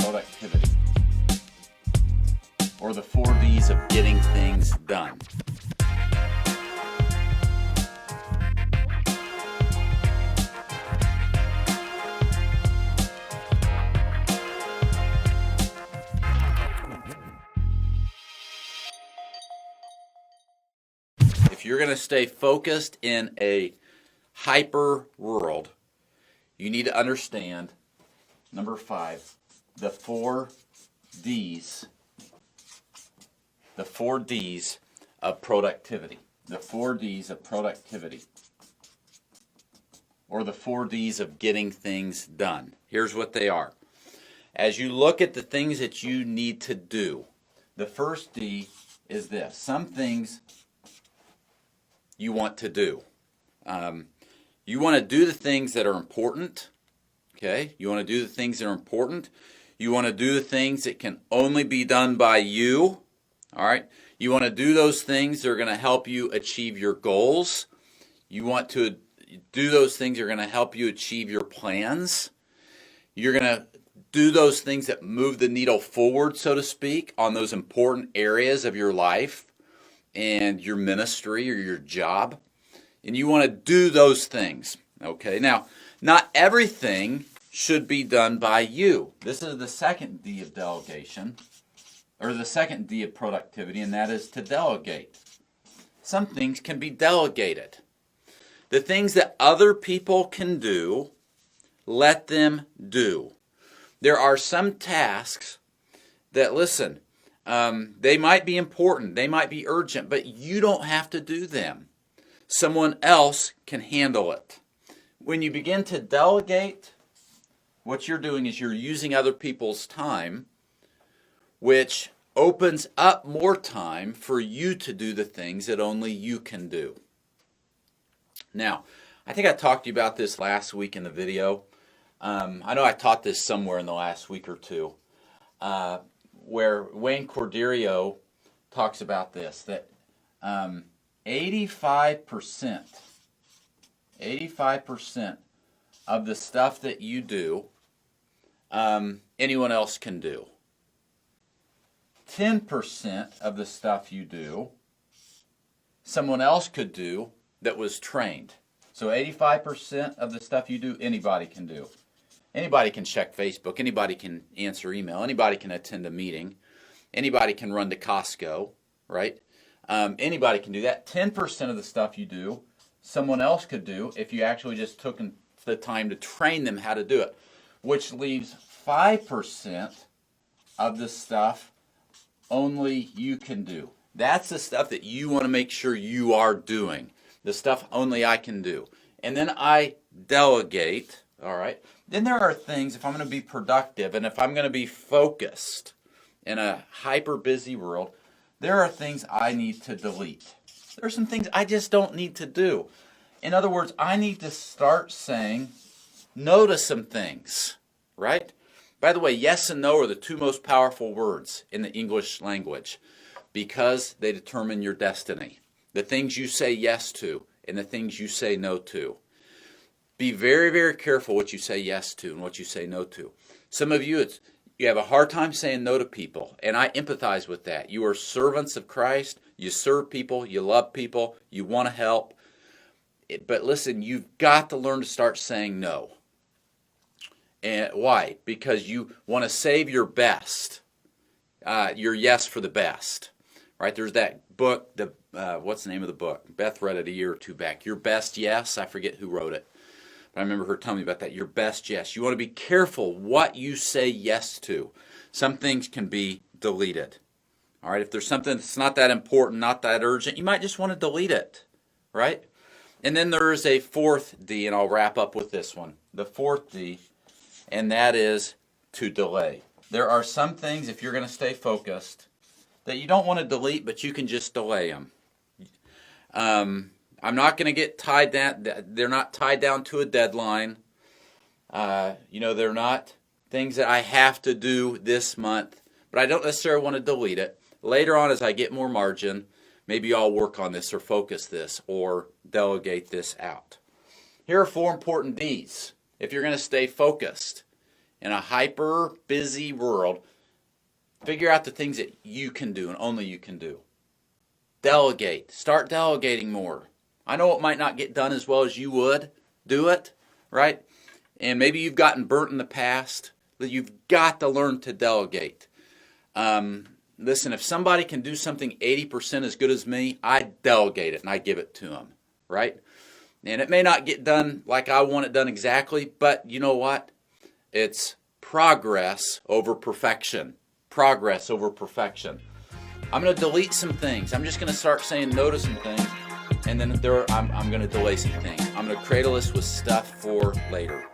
productivity, or the 4 Ds of getting things done. If you're going to stay focused in a hyper world, you need to understand, number 5, the 4 Ds. The 4 Ds of productivity. The 4 Ds of productivity. Or the 4 Ds of getting things done. Here's what they are. As you look at the things that you need to do, the first D is this. Some things you want to do. You want to do the things that are important. Okay? You want to do the things that are important. You want to do the things that can only be done by you. All right? You want to do those things that are going to help you achieve your goals. You want to do those things that are going to help you achieve your plans. You're going to do those things that move the needle forward, so to speak, on those important areas of your life and your ministry or your job. And you want to do those things. Okay? Now, not everything should be done by you. This is the second D of delegation, or the second D of productivity, and that is to delegate. Some things can be delegated. The things that other people can do, let them do. There are some tasks that, listen, they might be important, they might be urgent, but you don't have to do them. Someone else can handle it. When you begin to delegate, what you're doing is you're using other people's time, which opens up more time for you to do the things that only you can do. Now, I think I talked to you about this last week in the video. I know I taught this somewhere in the last week or two, where Wayne Corderio talks about this, that 85% of the stuff that you do, anyone else can do. 10% of the stuff you do, someone else could do that was trained. So 85% of the stuff you do, anybody can do. Anybody can check Facebook. Anybody can answer email. Anybody can attend a meeting. Anybody can run to Costco, right? Anybody can do that. 10% of the stuff you do, someone else could do if you actually just took the time to train them how to do it, which leaves 5% of the stuff only you can do. That's the stuff that you want to make sure you are doing. The stuff only I can do. And then I delegate, all right? Then there are things, if I'm going to be productive and if I'm going to be focused in a hyper busy world, there are things I need to delete. There are some things I just don't need to do. In other words, I need to start saying no to some things, right? By the way, yes and no are the 2 most powerful words in the English language because they determine your destiny. The things you say yes to and the things you say no to. Be very, very careful what you say yes to and what you say no to. Some of you, you have a hard time saying no to people, and I empathize with that. You are servants of Christ. You serve people. You love people. You want to help. But listen, you've got to learn to start saying no. And why? Because you want to save your best, your yes for the best, right? There's that book, what's the name of the book? Beth read it a year or 2 back. Your Best Yes. I forget who wrote it. But I remember her telling me about that. Your best yes. You want to be careful what you say yes to. Some things can be deleted. All right, if there's something that's not that important, not that urgent, you might just want to delete it, right? And then there is a 4th D, and I'll wrap up with this one. The 4th D, and that is to delay. There are some things, if you're going to stay focused, that you don't want to delete, but you can just delay them. I'm not going to get tied down. They're not tied down to a deadline. They're not things that I have to do this month, but I don't necessarily want to delete it. Later on, as I get more margin, maybe I'll work on this or focus this or delegate this out. Here are 4 important Ds if you're going to stay focused in a hyper busy world, figure out the things that you can do and only you can do. Delegate. Start delegating more. I know it might not get done as well as you would. Do it, right? And maybe you've gotten burnt in the past. But you've got to learn to delegate. Listen, if somebody can do something 80% as good as me, I delegate it and I give it to them, right? And it may not get done like I want it done exactly, but you know what? It's progress over perfection. Progress over perfection. I'm going to delete some things. I'm just going to start saying no to some things, and then I'm going to delay some things. I'm going to create a list with stuff for later.